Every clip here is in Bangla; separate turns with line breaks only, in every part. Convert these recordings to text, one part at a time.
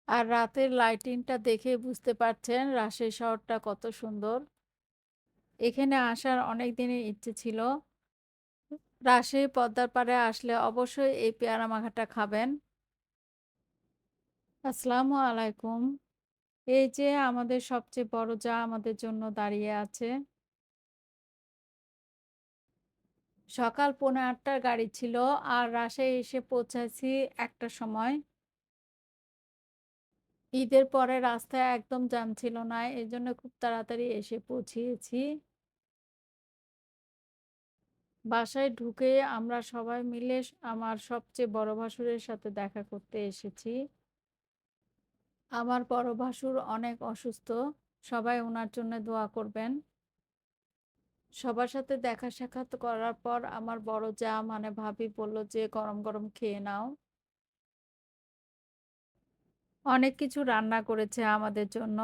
আর রাতের লাইটিংটা দেখেই বুঝতে পারছেন রাজশাহী শহরটা কত সুন্দর। এখানে আসার অনেক দিনের ইচ্ছে ছিল। রাজশাহী পদ্মার পাড়ে আসলে অবশ্যই এই পেয়ারা মাখাটা খাবেন। আসসালামু আলাইকুম। এই যে আমাদের সবচেয়ে বড় যা আমাদের জন্য দাঁড়িয়ে আছে। সকাল 8:45টার গাড়ি ছিল আর রাজশাহী এসে পৌঁছাইছি ১টার সময়। ঈদের পরে রাস্তায় একদম জ্যাম ছিল না। এজন্য খুব তাড়াতাড়ি এসে পৌঁছিয়েছি। বাসায় ঢুকে আমরা সবাই মিলে আমার সবচেয়ে বড় ভাসুরের সাথে দেখা করতে এসেছি। আমার বড় ভাসুর অনেক অসুস্থ। সবাই উনার জন্য দোয়া করবেন। সবার সাথে দেখা সাক্ষাৎ করার পর আমার বড় যা মানে ভাবি বলল যে, "গরম, গরম খেয়ে নাও।" অনেক কিছু রান্না করেছে আমাদের জন্য।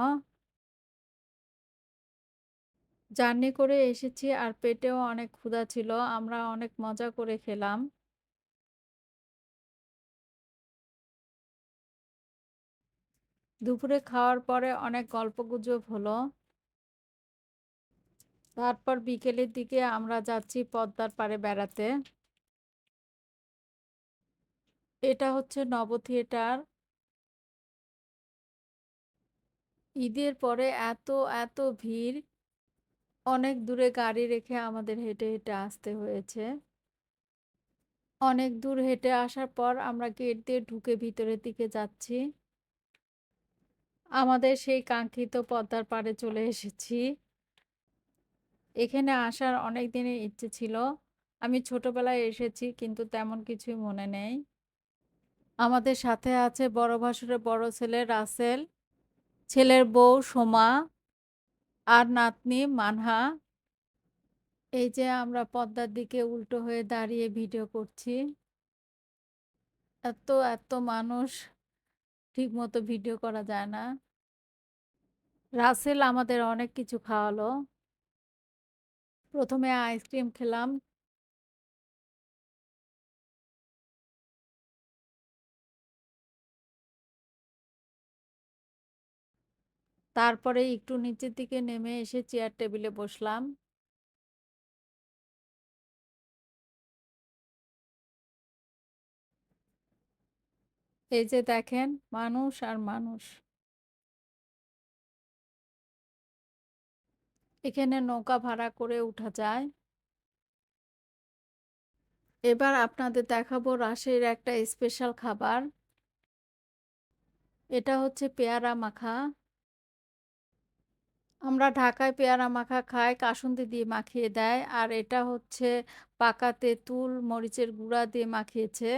জার্নি করে এসেছি আর পেটেও অনেক ক্ষুধা ছিল। আমরা অনেক মজা করে খেলাম। দুপুরে খাওয়ার পরে অনেক গল্পগুজব হলো। তারপর বিকেলের দিকে আমরা যাচ্ছি পদ্মার পাড়ে বেড়াতে। এটা হচ্ছে নব থিয়েটার। ঈদের পরে এত ভিড়, অনেক দূরে গাড়ি রেখে আমাদের হেঁটে, হেঁটে আসতে হয়েছে। অনেক দূর হেঁটে আসার পর আমরা গেট দিয়ে ঢুকে ভিতরের দিকে যাচ্ছি। আমাদের সেই কাঙ্ক্ষিত পদ্মার পাড়ে চলে এসেছি। এখানে আসার অনেক দিনের ইচ্ছে ছিল। আমি ছোটবেলায় এসেছি কিন্তু তেমন কিছুই মনে নেই। আমাদের সাথে আছে বড় ভাসুরের বড় ছেলে রাসেল, ছেলের বউ সোমা আর নাতনি মানহা। এই যে আমরা পদ্মার দিকে উল্টো হয়ে দাঁড়িয়ে ভিডিও করছি। এত মানুষ ঠিকমতো ভিডিও করা যায় না। রাসেল আমাদের অনেক কিছু খাওয়ালো। ১ম এ আইসক্রিম খেলাম। তারপরে একটু নিচের দিকে নেমে এসে চেয়ার টেবিলে বসলাম। এই যে দেখেন মানুষ আর মানুষ। এখানে নৌকা ভাড়া করে উঠা যায়। এবার আপনাদের দেখাবো রাজশাহীর একটা স্পেশাল খাবার। এটা হচ্ছে পেয়ারা মাখা। আমরা ঢাকায় পেয়ারা মাখা খাই, কাসুন্দি দিয়ে মাখিয়ে দেয়। আর এটা হচ্ছে পাকা তেঁতুল, মরিচের গুঁড়া দিয়ে মাখিয়েছে।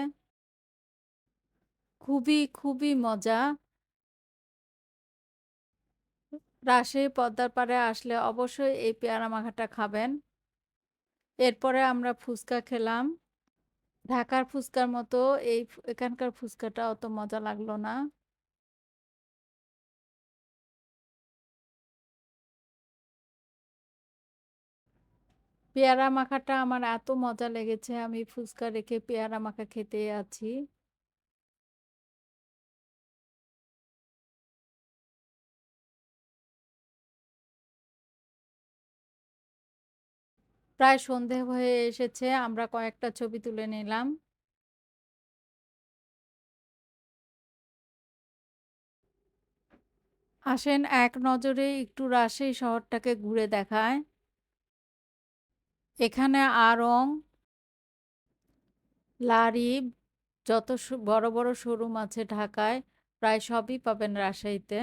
খুবই মজা। রাজশাহী পদ্মার পাড়ে আসলে অবশ্যই এই পেয়ারা মাখাটা খাবেন। এরপরে আমরা ফুচকা খেলাম। ঢাকার ফুচকার মতো এখানকার ফুচকাটা অত মজা লাগলো না। পেয়ারা মাখাটা আমার এত মজা লেগেছে আমি ফুচকা রেখে পেয়ারা মাখা খেতে আছি। প্রায় সন্ধে হয়ে এসেছে, আমরা কয়েকটা ছবি তুলে নিলাম। আসেন এক নজরে একটু রাজশাহী শহরটাকে ঘুরে দেখায়। এখানে আড়ং, লারিব, যত বড় বড় শোরুম আছে ঢাকায় প্রায় সবই পাবেন রাজশাহীতে।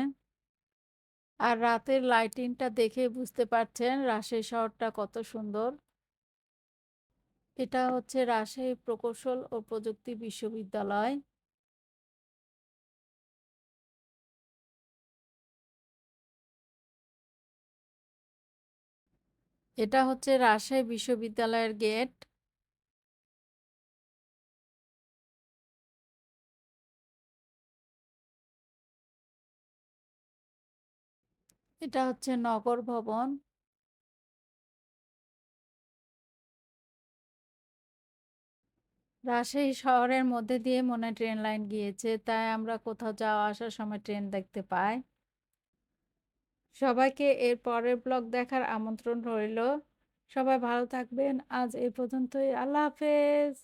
আর রাতের লাইটিংটা দেখে বুঝতে পারছেন রাজশাহী শহরটা কত সুন্দর। এটা হচ্ছে রাজশাহী প্রকৌশল ও প্রযুক্তি বিশ্ববিদ্যালয়। এটা হচ্ছে রাজশাহী বিশ্ববিদ্যালয়ের গেট। এটা হচ্ছে নগর ভবন। রাজশাহী শহরের মধ্যে দিয়ে মনে হয় ট্রেন লাইন গিয়েছে। তাই আমরা কোথাও যাওয়া আসার সময় ট্রেন দেখতে পাই। সবাইকে এর পরের ব্লগ দেখার আমন্ত্রণ রইলো। সবাই ভালো থাকবেন। আজ এই পর্যন্তই। আল্লাহ হাফেজ।